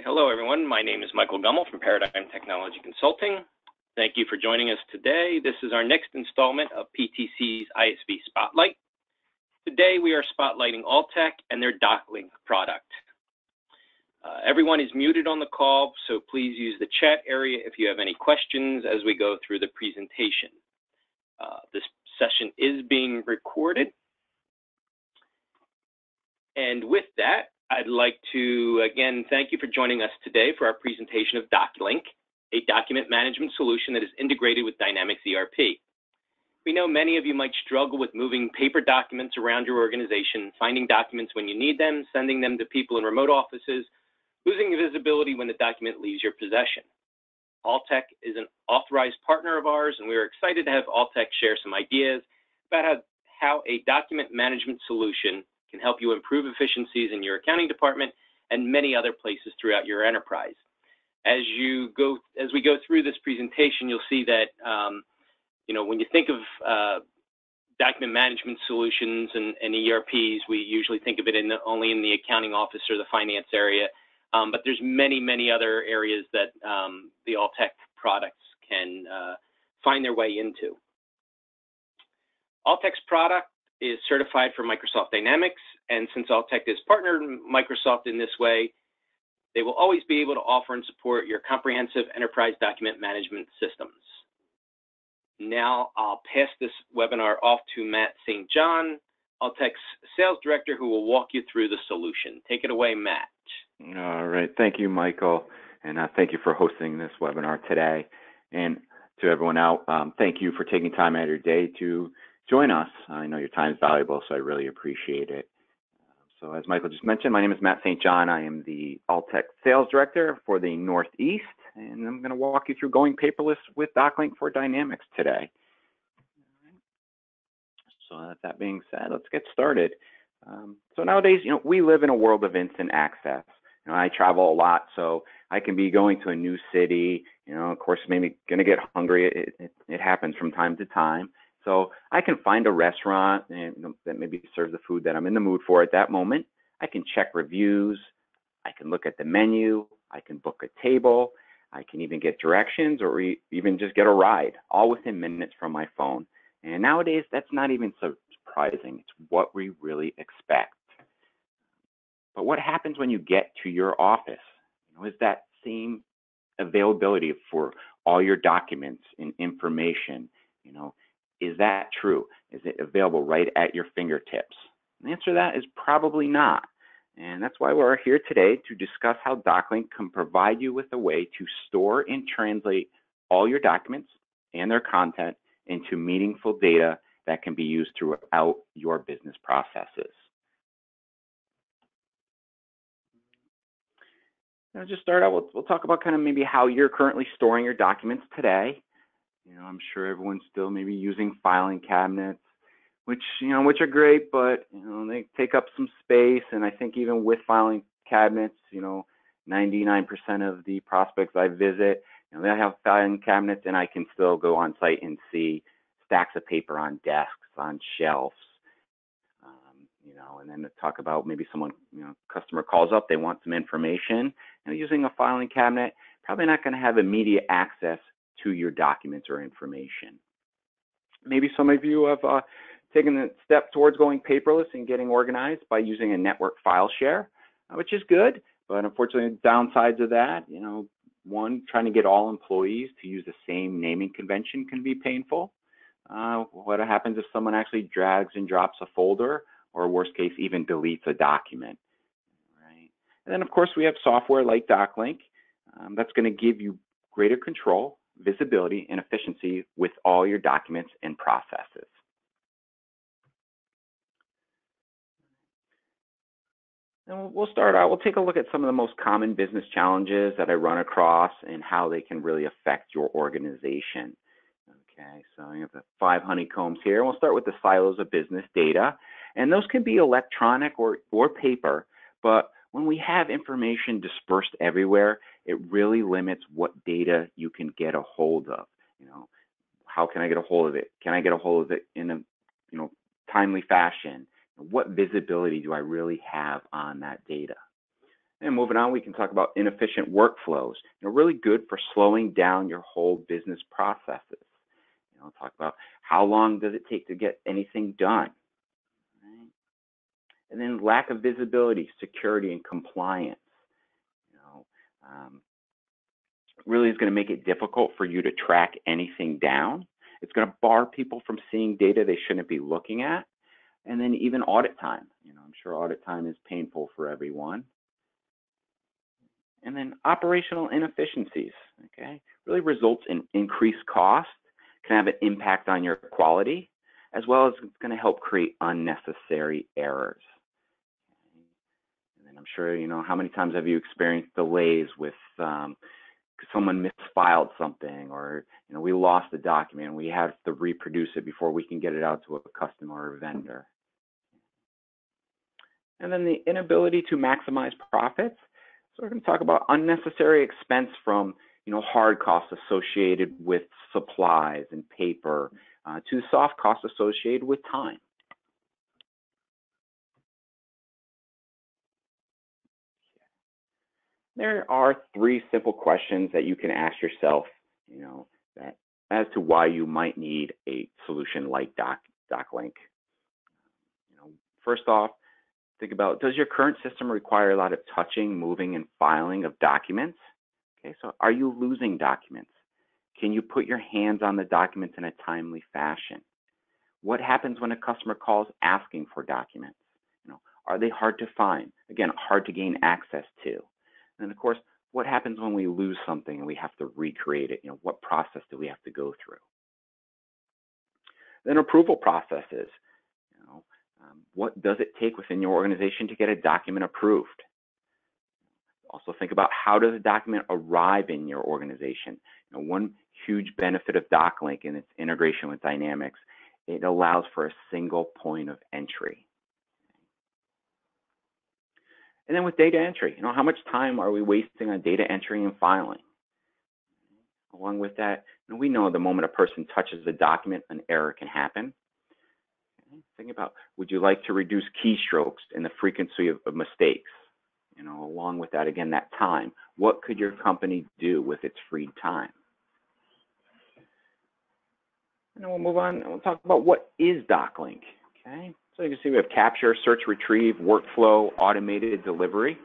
Hello, everyone. My name is Michael Gummel from Paradigm Technology Consulting. Thank you for joining us today. This is our next installment of PTC's ISV Spotlight. Today, we are spotlighting Altec and their DocLink product. Everyone is muted on the call, so please use the chat area if you have any questions as we go through the presentation. This session is being recorded. And with that, I'd like to, again, thank you for joining us today for our presentation of DocLink, a document management solution that is integrated with Dynamics ERP. We know many of you might struggle with moving paper documents around your organization, finding documents when you need them, sending them to people in remote offices, losing visibility when the document leaves your possession. Altec is an authorized partner of ours, and we are excited to have Altec share some ideas about how a document management solution can help you improve efficiencies in your accounting department and many other places throughout your enterprise. As we go through this presentation, you'll see that when you think of document management solutions and ERPs, we usually think of it only in the accounting office or the finance area, but there's many other areas that the Altec products can find their way into. Altec's product is certified for Microsoft Dynamics, and since Altec is partnered with Microsoft in this way, they will always be able to offer and support your comprehensive enterprise document management systems. Now I'll pass this webinar off to Matt St. John, Altec's sales director, who will walk you through the solution. Take it away, Matt. All right, thank you, Michael, and thank you for hosting this webinar today. And to everyone out, thank you for taking time out of your day to join us. I know your time is valuable, so I really appreciate it. So as Michael just mentioned, my name is Matt St. John. I am the Altec sales director for the Northeast, and I'm going to walk you through going paperless with DocLink for Dynamics today. So that being said, let's get started. So nowadays, we live in a world of instant access. I travel a lot, so I can be going to a new city, of course, maybe going to get hungry. It happens from time to time. So I can find a restaurant that maybe serves the food that I'm in the mood for at that moment. I can check reviews. I can look at the menu. I can book a table. I can even get directions or even just get a ride, all within minutes from my phone. And nowadays, that's not even so surprising. It's what we really expect. But what happens when you get to your office? Is that same availability for all your documents and information, is that true? Is it available right at your fingertips? And the answer to that is probably not. And that's why we're here today to discuss how DocLink can provide you with a way to store and translate all your documents and their content into meaningful data that can be used throughout your business processes. Now, just start out, we'll talk about kind of maybe how you're currently storing your documents today. I'm sure everyone's still maybe using filing cabinets, which are great, but they take up some space. And I think even with filing cabinets, 99% of the prospects I visit, they have filing cabinets, and I can still go on site and see stacks of paper on desks, on shelves. And then to talk about maybe someone, customer calls up, they want some information, using a filing cabinet, probably not going to have immediate access to your documents or information. Maybe some of you have taken the step towards going paperless and getting organized by using a network file share, which is good, but unfortunately the downsides of that, one, trying to get all employees to use the same naming convention can be painful. What happens if someone actually drags and drops a folder, or worst case, even deletes a document, right? And then of course we have software like DocLink that's going to give you greater control, visibility, and efficiency with all your documents and processes. And we'll start out, we'll take a look at some of the most common business challenges that I run across and how they can really affect your organization. Okay, so you have the 5 honeycombs here. We'll start with the silos of business data. And those can be electronic or paper, but when we have information dispersed everywhere, it really limits what data you can get a hold of. How can I get a hold of it? Can I get a hold of it in a timely fashion? What visibility do I really have on that data? And moving on, we can talk about inefficient workflows. Really good for slowing down your whole business processes. Talk about how long does it take to get anything done. Right? And then lack of visibility, security, and compliance. Really is going to make it difficult for you to track anything down. It's going to bar people from seeing data they shouldn't be looking at. And then even audit time. I'm sure audit time is painful for everyone. And then operational inefficiencies, okay? Really results in increased cost, can have an impact on your quality, as well as it's going to help create unnecessary errors. And then I'm sure, how many times have you experienced delays with someone misfiled something, or, we lost a document and we have to reproduce it before we can get it out to a customer or a vendor. And then the inability to maximize profits. So we're going to talk about unnecessary expense from, hard costs associated with supplies and paper to soft costs associated with time. There are 3 simple questions that you can ask yourself, that as to why you might need a solution like DocLink. First off, think about, does your current system require a lot of touching, moving, and filing of documents? Okay, so are you losing documents? Can you put your hands on the documents in a timely fashion? What happens when a customer calls asking for documents? Are they hard to find? Again, hard to gain access to. And of course, what happens when we lose something and we have to recreate it? What process do we have to go through? Then approval processes. What does it take within your organization to get a document approved? Also think about, how does a document arrive in your organization? One huge benefit of DocLink and its integration with Dynamics, it allows for a single point of entry. And then with data entry, how much time are we wasting on data entry and filing? Along with that, we know the moment a person touches the document, an error can happen. Think about, would you like to reduce keystrokes and the frequency of mistakes? Along with that, again, that time. What could your company do with its freed time? And then we'll move on and we'll talk about what is DocLink. Okay, so you can see we have capture, search, retrieve, workflow, automated delivery.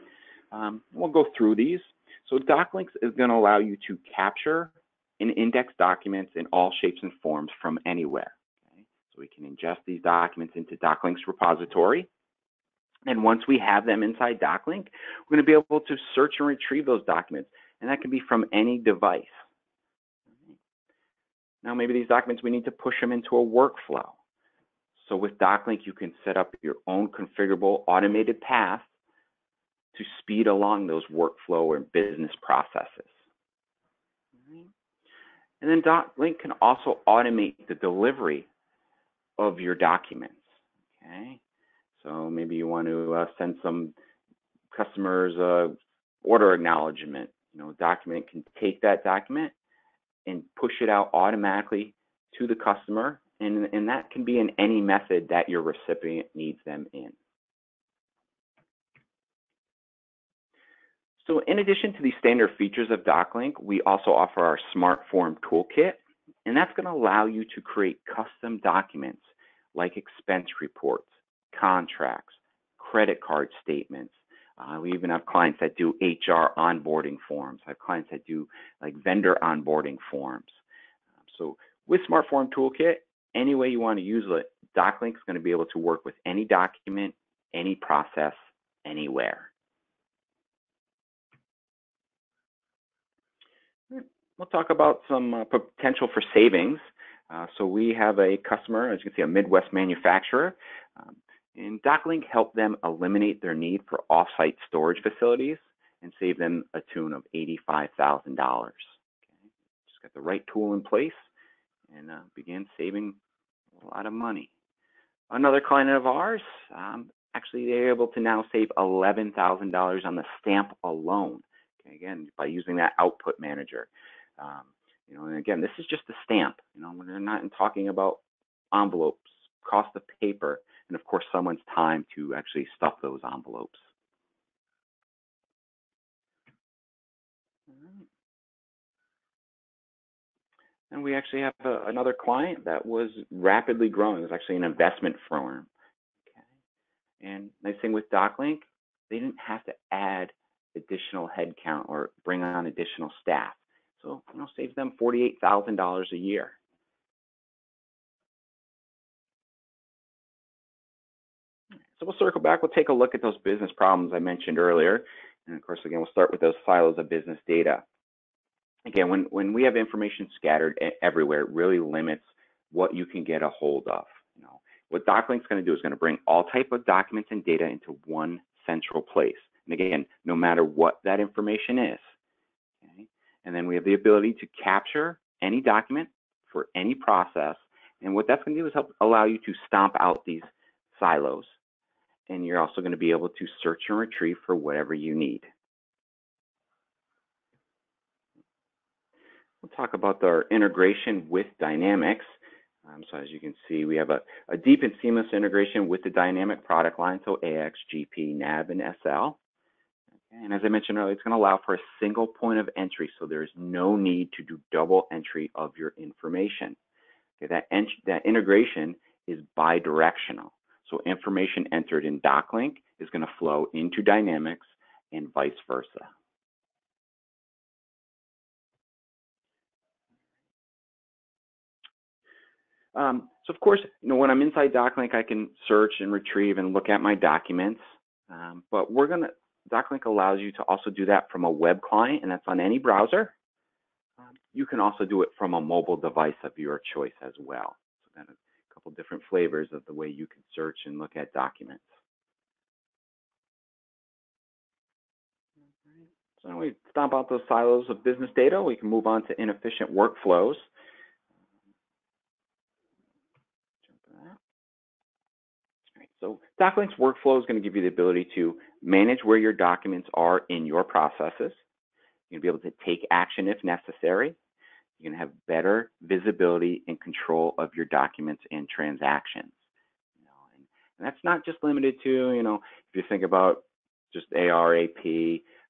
We'll go through these. So DocLink is going to allow you to capture and index documents in all shapes and forms from anywhere. So we can ingest these documents into DocLink's repository. And once we have them inside DocLink, we're going to be able to search and retrieve those documents. And that can be from any device. Now, maybe these documents, we need to push them into a workflow. So with DocLink, you can set up your own configurable automated path to speed along those workflow or business processes. And then DocLink can also automate the delivery of your documents. Okay, so maybe you want to send some customers order acknowledgement. Document can take that document and push it out automatically to the customer, and that can be in any method that your recipient needs them in. So in addition to these standard features of DocLink, we also offer our Smart Form Toolkit, and that's going to allow you to create custom documents like expense reports, contracts, credit card statements. We even have clients that do HR onboarding forms. I have clients that do like vendor onboarding forms. So with Smart Form Toolkit, any way you want to use it, DocLink is going to be able to work with any document, any process, anywhere. We'll talk about some potential for savings. So we have a customer, as you can see, a Midwest manufacturer, and DocLink helped them eliminate their need for off-site storage facilities and save them a tune of $85,000. Okay. Just got the right tool in place and begin saving a lot of money. Another client of ours, actually they're able to now save $11,000 on the stamp alone. Okay, again, by using that output manager. And again, this is just a stamp. We're not talking about envelopes, cost of paper, and of course, someone's time to actually stuff those envelopes. And we actually have another client that was rapidly growing. It was actually an investment firm. Okay. And nice thing with DocLink, they didn't have to add additional headcount or bring on additional staff. So, saves them $48,000 a year. So we'll circle back. We'll take a look at those business problems I mentioned earlier. And of course, again, we'll start with those silos of business data. Again, when we have information scattered everywhere, it really limits what you can get a hold of. What DocLink's going to do is going to bring all type of documents and data into one central place. And again, no matter what that information is. Okay? And then we have the ability to capture any document for any process. And what that's going to do is help allow you to stomp out these silos. And you're also going to be able to search and retrieve for whatever you need. We'll talk about our integration with Dynamics. So as you can see, we have a deep and seamless integration with the Dynamic product line, so AX, GP, NAB, and SL. Okay, and as I mentioned earlier, it's going to allow for a single point of entry, so there's no need to do double entry of your information. Okay, that integration is bidirectional. So information entered in DocLink is going to flow into Dynamics and vice versa. So of course, when I'm inside DocLink, I can search and retrieve and look at my documents. But DocLink allows you to also do that from a web client, and that's on any browser. You can also do it from a mobile device of your choice as well. So then a couple different flavors of the way you can search and look at documents. So now we stomp out those silos of business data. We can move on to inefficient workflows. So DocLink's workflow is going to give you the ability to manage where your documents are in your processes. You're going to be able to take action if necessary. You're going to have better visibility and control of your documents and transactions. And that's not just limited to, if you think about just AR, AP,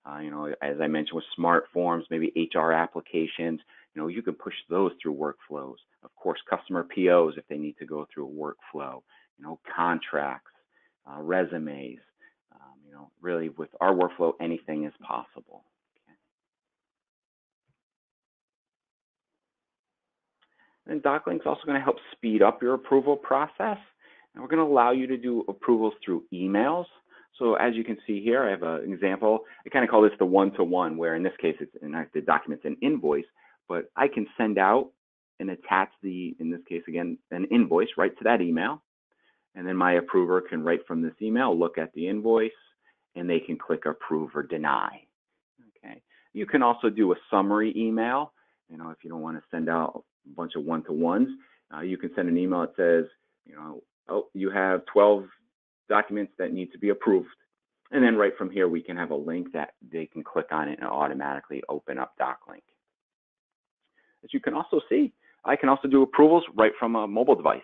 as I mentioned with smart forms, maybe HR applications, you can push those through workflows. Of course, customer POs if they need to go through a workflow. Contracts, resumes, really with our workflow, anything is possible. Okay. And DocLink's also going to help speed up your approval process. And we're going to allow you to do approvals through emails. So as you can see here, I have an example. I kind of call this the one-to-one, where in this case, the document's an invoice, but I can send out and attach in this case, again, an invoice right to that email. And then my approver can, right from this email, look at the invoice, and they can click approve or deny. Okay. You can also do a summary email. If you don't want to send out a bunch of one-to-ones, you can send an email that says, oh, you have 12 documents that need to be approved. And then right from here, we can have a link that they can click on it and automatically open up DocLink. As you can also see, I can also do approvals right from a mobile device.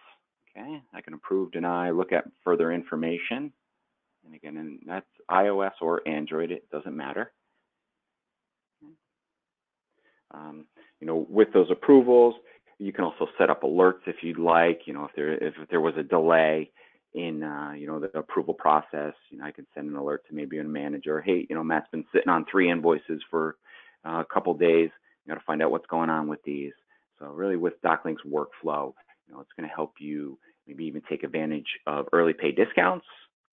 Okay, I can approve, deny, look at further information. And again, that's iOS or Android, it doesn't matter. With those approvals, you can also set up alerts if you'd like. If there was a delay in the approval process, I can send an alert to maybe a manager. Hey, Matt's been sitting on 3 invoices for a couple days. You got to find out what's going on with these. So really, with DocLink's workflow, it's going to help you maybe even take advantage of early pay discounts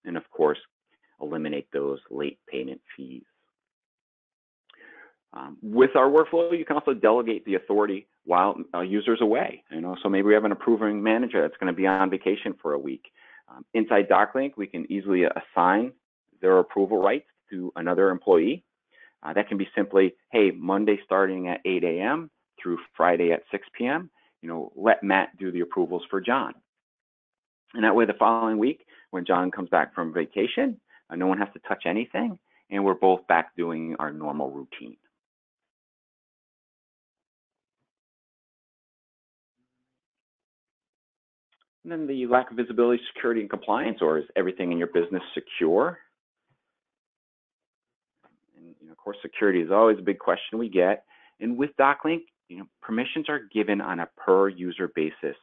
and, of course, eliminate those late payment fees. With our workflow, you can also delegate the authority while a user's away. So maybe we have an approving manager that's going to be on vacation for a week. Inside DocLink, we can easily assign their approval rights to another employee. That can be simply, hey, Monday starting at 8 a.m. through Friday at 6 p.m., let Matt do the approvals for John. And that way the following week, when John comes back from vacation, no one has to touch anything, and we're both back doing our normal routine. And then the lack of visibility, security, and compliance, or is everything in your business secure? And of course, security is always a big question we get. And with DocLink, permissions are given on a per user basis,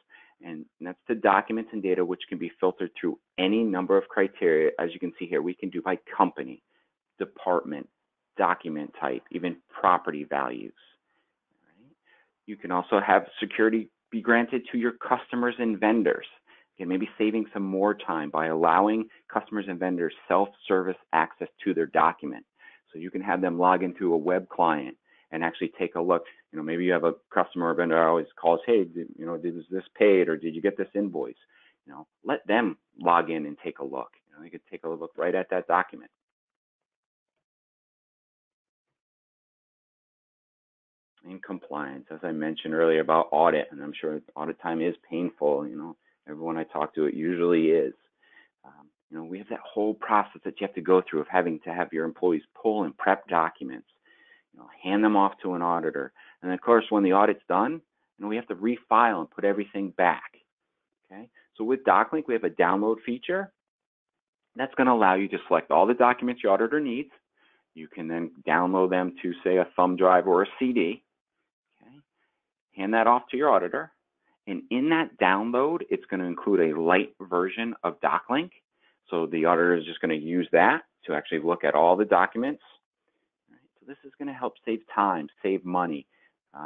and that's to documents and data which can be filtered through any number of criteria. As you can see here, we can do by company, department, document type, even property values. Right? You can also have security be granted to your customers and vendors. Okay, maybe saving some more time by allowing customers and vendors self-service access to their document. So you can have them log into a web client and actually take a look. Maybe you have a customer or vendor always calls, hey, was this paid, or did you get this invoice? Let them log in and take a look. They could take a look right at that document. And compliance, as I mentioned earlier about audit, and I'm sure audit time is painful. Everyone I talk to, it usually is. We have that whole process that you have to go through of having to have your employees pull and prep documents, hand them off to an auditor. And of course, when the audit's done, we have to refile and put everything back. Okay. So with DocLink, we have a download feature that's going to allow you to select all the documents your auditor needs. You can then download them to, say, a thumb drive or a CD. Okay. Hand that off to your auditor. And in that download, it's going to include a light version of DocLink. So the auditor is just going to use that to actually look at all the documents. Right. So this is going to help save time, save money,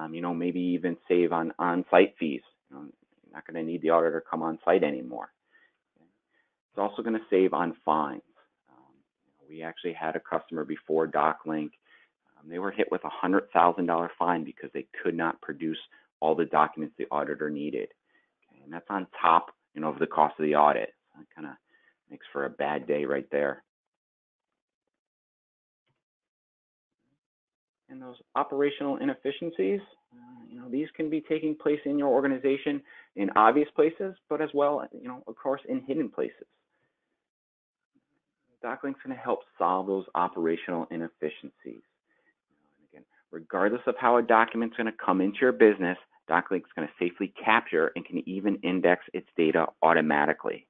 maybe even save on on-site fees. You're not going to need the auditor to come on site anymore. Okay. It's also going to save on fines. We actually had a customer before DocLink. They were hit with a $100,000 fine because they could not produce all the documents the auditor needed. Okay. And that's on top, of the cost of the audit. That kind of makes for a bad day right there. And those operational inefficiencies, these can be taking place in your organization in obvious places, but as well, of course, in hidden places. DocLink's going to help solve those operational inefficiencies. And again, regardless of how a document's going to come into your business, DocLink's going to safely capture and can even index its data automatically.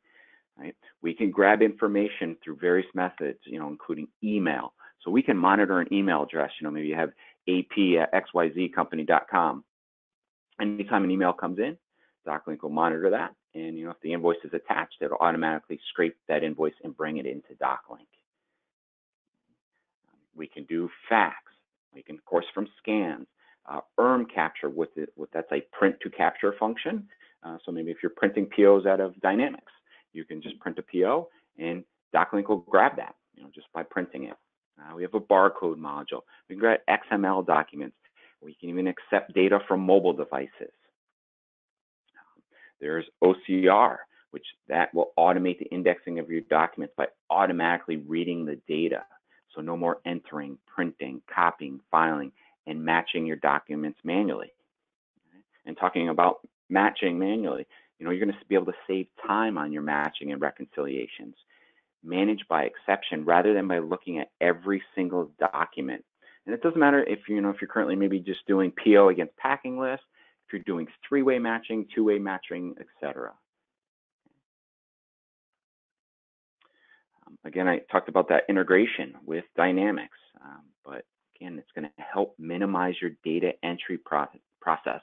Right? We can grab information through various methods, including email. So we can monitor an email address. Maybe you have ap@xyzcompany.com. Anytime an email comes in, DocLink will monitor that. And if the invoice is attached, it'll automatically scrape that invoice and bring it into DocLink. We can do fax. We can, of course, from scans. Capture that's a print to capture function. So maybe if you're printing POs out of Dynamics, you can just print a PO and DocLink will grab that, just by printing it. We have a barcode module. We can grab XML documents. We can even accept data from mobile devices. There's OCR, which that will automate the indexing of your documents by automatically reading the data. So no more entering, printing, copying, filing, and matching your documents manually. And talking about matching manually, you're going to be able to save time on your matching and reconciliations. Manage by exception rather than by looking at every single document. And it doesn't matter if you're currently maybe just doing PO against packing list, if you're doing three-way matching, two-way matching, etc. Again, I talked about that integration with Dynamics, but again, it's going to help minimize your data entry process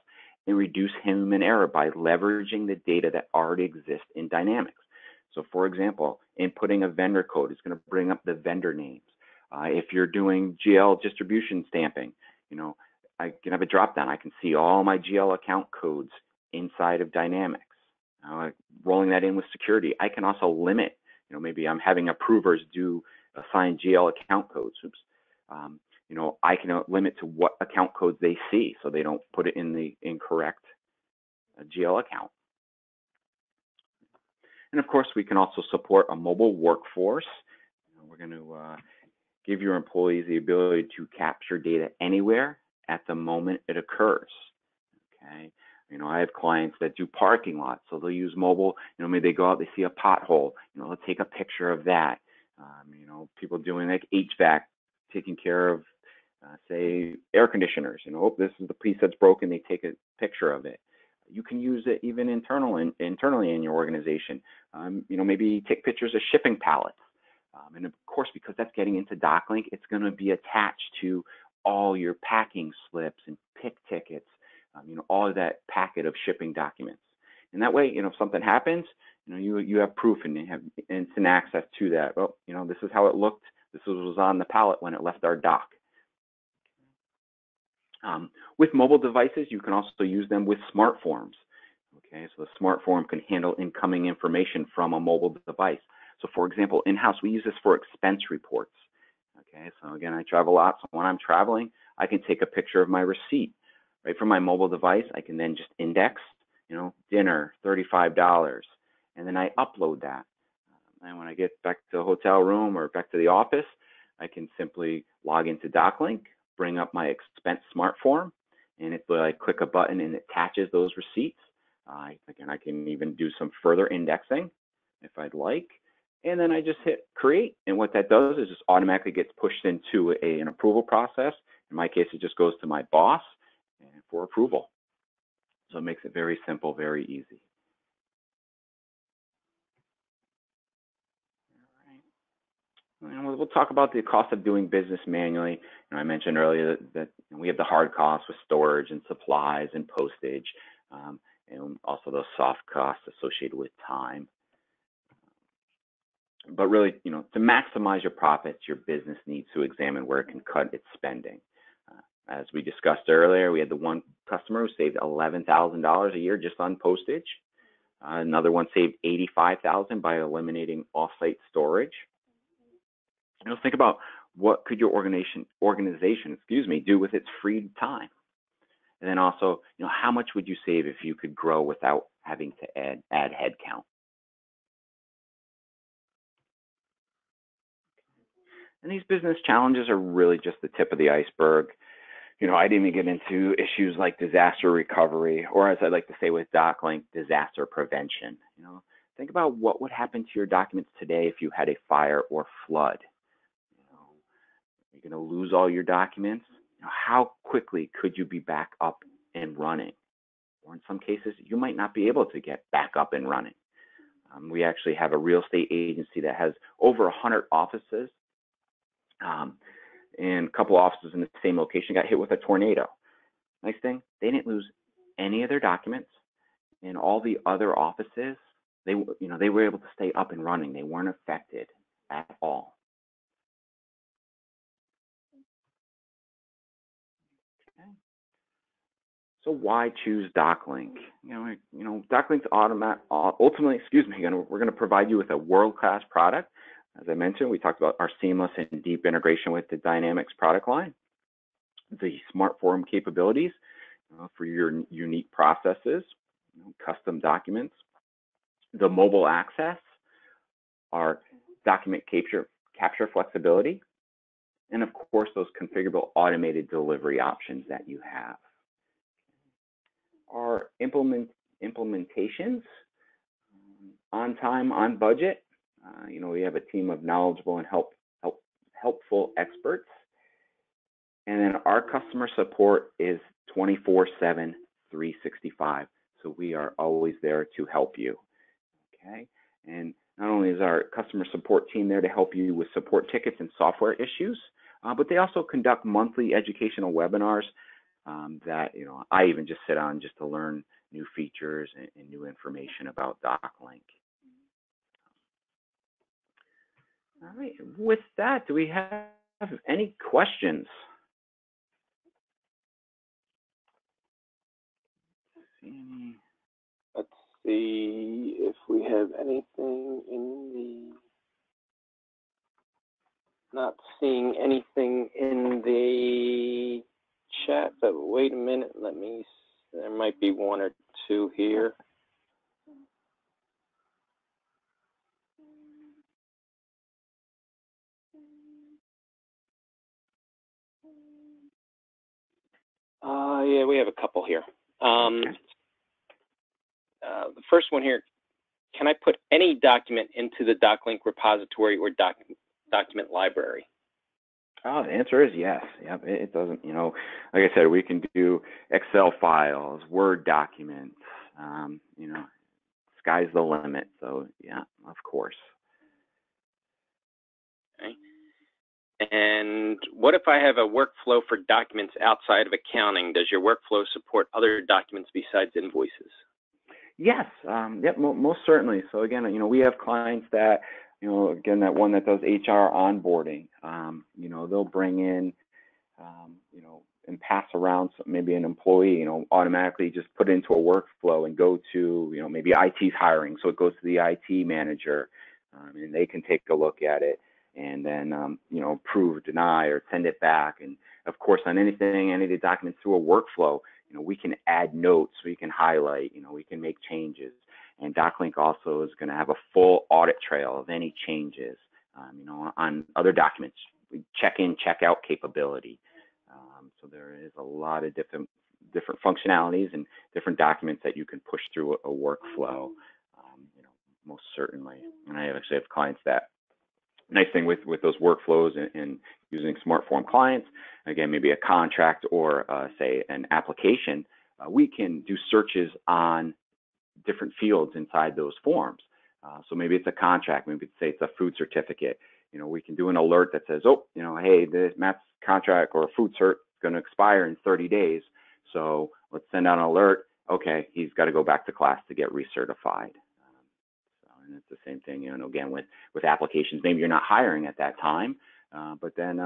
and reduce human error by leveraging the data that already exists in Dynamics. So for example, inputting a vendor code is going to bring up the vendor names. If you're doing GL distribution stamping, I can have a drop-down. I can see all my GL account codes inside of Dynamics. Rolling that in with security, I can also limit, maybe I'm having approvers assign GL account codes. Oops. I can limit to what account codes they see so they don't put it in the incorrect GL account. And of course, we can also support a mobile workforce. We're going to give your employees the ability to capture data anywhere at the moment it occurs. Okay. I have clients that do parking lots, so they'll use mobile. Maybe they go out, they see a pothole. They'll take a picture of that. People doing like HVAC, taking care of, say, air conditioners. This is the piece that's broken. They take a picture of it. You can use it even internally in your organization. Maybe take pictures of shipping pallets. And of course, because that's getting into DocLink, it's going to be attached to all your packing slips and pick tickets. all of that packet of shipping documents. And that way, if something happens, you have proof and you have instant access to that. Oh, this is how it looked. This was on the pallet when it left our dock. With mobile devices, you can also use them with smart forms. Okay, so the smart form can handle incoming information from a mobile device. So for example, in-house, we use this for expense reports. Okay, so again, I travel a lot, so when I'm traveling, I can take a picture of my receipt. Right from my mobile device, I can then just index, dinner, $35, and then I upload that. And when I get back to the hotel room or back to the office, I can simply log into DocLink, bring up my expense smart form, and I click a button and it attaches those receipts. Again, I can even do some further indexing if I'd like. And then I just hit create. And what that does is just automatically gets pushed into an approval process. In my case, it just goes to my boss for approval. So it makes it very simple, very easy. All right. And we'll talk about the cost of doing business manually. I mentioned earlier that we have the hard costs with storage and supplies and postage, and also those soft costs associated with time. But really, to maximize your profits, your business needs to examine where it can cut its spending. As we discussed earlier, we had the one customer who saved $11,000 a year just on postage. Another one saved $85,000 by eliminating off-site storage. Think about what could your organization, do with its free time. And then also, how much would you save if you could grow without having to add headcount? And these business challenges are really just the tip of the iceberg. I didn't even get into issues like disaster recovery, or as I like to say with DocLink, disaster prevention. Think about what would happen to your documents today if you had a fire or flood. You're going to lose all your documents. How quickly could you be back up and running? Or in some cases, you might not be able to get back up and running. We actually have a real estate agency that has over 100 offices. And a couple offices in the same location got hit with a tornado. Nice thing, they didn't lose any of their documents. And all the other offices, they were able to stay up and running. They weren't affected at all. Okay. So why choose DocLink? DocLink's ultimately, we're going to provide you with a world-class product. As I mentioned, we talked about our seamless and deep integration with the Dynamics product line, the smart form capabilities for your unique processes, custom documents, the mobile access, our document capture flexibility, and of course, those configurable automated delivery options that you have. Our implementations on time, on budget. We have a team of knowledgeable and helpful experts. And then our customer support is 24/7, 365. So we are always there to help you. Okay. And not only is our customer support team there to help you with support tickets and software issues, but they also conduct monthly educational webinars that I even just sit on just to learn new features and new information about DocLink. All right. With that, do we have any questions? Let's see if we have anything in the. Not seeing anything in the chat, but wait a minute. There might be one or two here. Yeah, we have a couple here. The first one here, can I put any document into the DocLink repository or document library? Oh, the answer is yes. Yep, it doesn't, like I said, we can do Excel files, Word documents, sky's the limit. So yeah, of course. Okay. And what if I have a workflow for documents outside of accounting? Does your workflow support other documents besides invoices? Yes, yep, most certainly. So again, we have clients that, again, that one that does HR onboarding, they'll bring in, and pass around maybe an employee, automatically just put it into a workflow and go to, maybe IT's hiring. So it goes to the IT manager, and they can take a look at it and then, approve, deny, or send it back. And of course, on any of the documents through a workflow, we can add notes, we can highlight, we can make changes. And DocLink also is going to have a full audit trail of any changes, on other documents, check in, check out capability. So there is a lot of different functionalities and different documents that you can push through a workflow, most certainly. And I actually have clients that, nice thing with those workflows and using SmartForm clients, again, maybe a contract or say an application, we can do searches on different fields inside those forms. So maybe it's a contract, maybe say it's a food certificate. We can do an alert that says, oh, hey, this Matt's contract or food cert is going to expire in 30 days. So let's send out an alert. Okay, he's got to go back to class to get recertified. And it's the same thing, again, with applications. Maybe you're not hiring at that time, but then,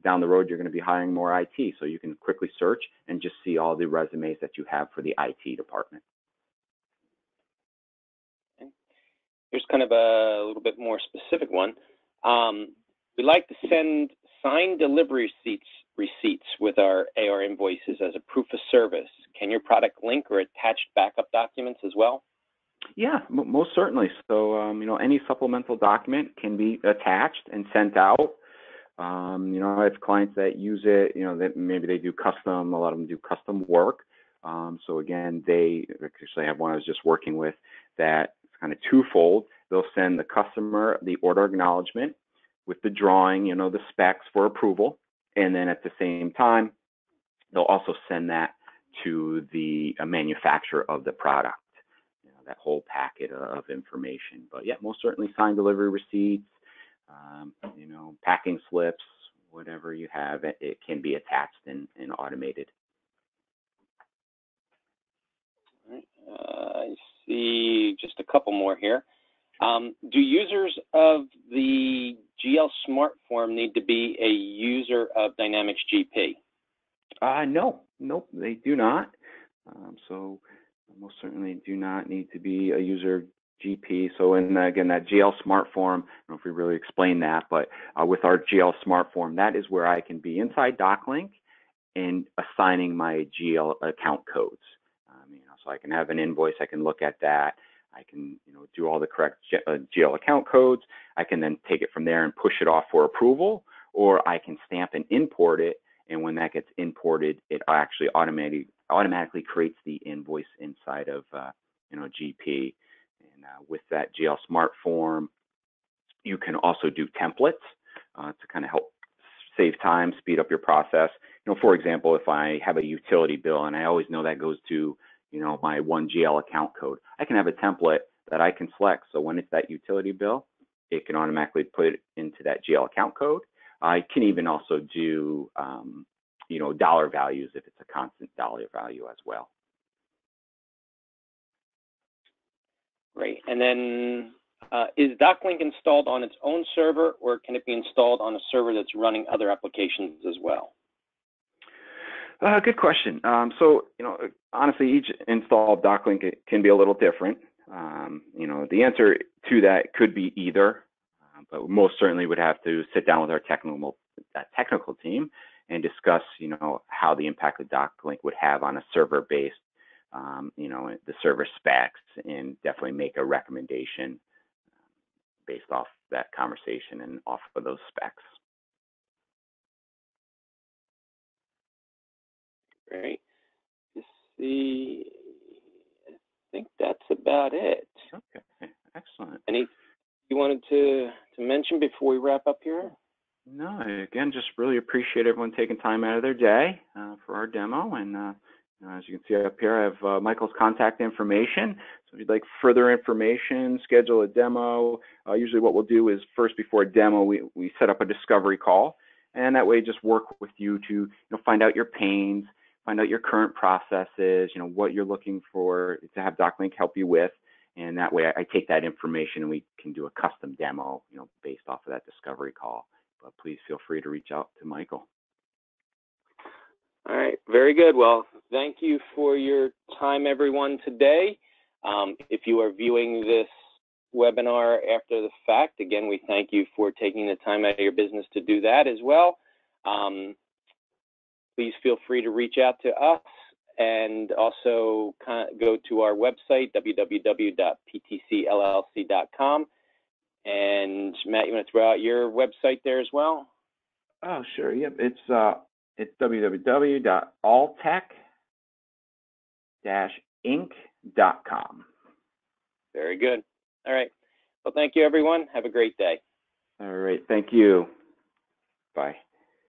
down the road, you're going to be hiring more IT. So you can quickly search and just see all the resumes that you have for the IT department. Here's kind of a little bit more specific one. We like to send signed delivery receipts with our AR invoices as a proof of service. Can your product link or attached backup documents as well? Yeah, most certainly. So, any supplemental document can be attached and sent out. I have clients that use it, that maybe they do custom, a lot of them do custom work. So again, they actually have one I was just working with that it's kind of twofold. They'll send the customer the order acknowledgement with the drawing, the specs for approval. And then at the same time, they'll also send that to the manufacturer of the product. That whole packet of information. But yeah, most certainly signed delivery receipts, packing slips, whatever you have, it can be attached and automated. I see just a couple more here. Do users of the GL SmartForm need to be a user of Dynamics GP? No, nope, they do not. So most certainly do not need to be a user GP. So again, that GL SmartForm, I don't know if we really explained that, but with our GL SmartForm, that is where I can be inside DocLink and assigning my GL account codes. So I can have an invoice, I can look at that, I can do all the correct GL account codes. I can then take it from there and push it off for approval, or I can stamp and import it. And when that gets imported, it actually automatically creates the invoice inside of GP. And with that GL SmartForm, you can also do templates to kind of help save time, speed up your process. For example, if I have a utility bill and I always know that goes to my one GL account code, I can have a template that I can select. So when it's that utility bill, it can automatically put it into that GL account code. I can even also do, dollar values if it's a constant dollar value as well. Great. And then is DocLink installed on its own server, or can it be installed on a server that's running other applications as well? Good question. So, honestly, each install of DocLink can be a little different. The answer to that could be either, but most certainly would have to sit down with our technical team and discuss, how the impact of DocLink would have on a server-based, the server specs, and definitely make a recommendation based off that conversation and off of those specs. Great. Let's see. I think that's about it. Okay, excellent. Anything you wanted to mention before we wrap up here? No, again, just really appreciate everyone taking time out of their day for our demo. And as you can see up here, I have Michael's contact information. So if you'd like further information, schedule a demo. Usually what we'll do is first, before a demo, we set up a discovery call. and that way just work with you to find out your pains, find out your current processes, what you're looking for to have DocLink help you with. And that way I take that information and we can do a custom demo, based off of that discovery call. But please feel free to reach out to Michael. All right, very good. Well, thank you for your time, everyone, today. If you are viewing this webinar after the fact, again, we thank you for taking the time out of your business to do that as well. Please feel free to reach out to us and also go to our website, www.ptcllc.com. And Matt, you want to throw out your website there as well? Oh, sure. Yep. It's www.altec-inc.com. Very good. All right. Well, thank you, everyone. Have a great day. All right. Thank you. Bye.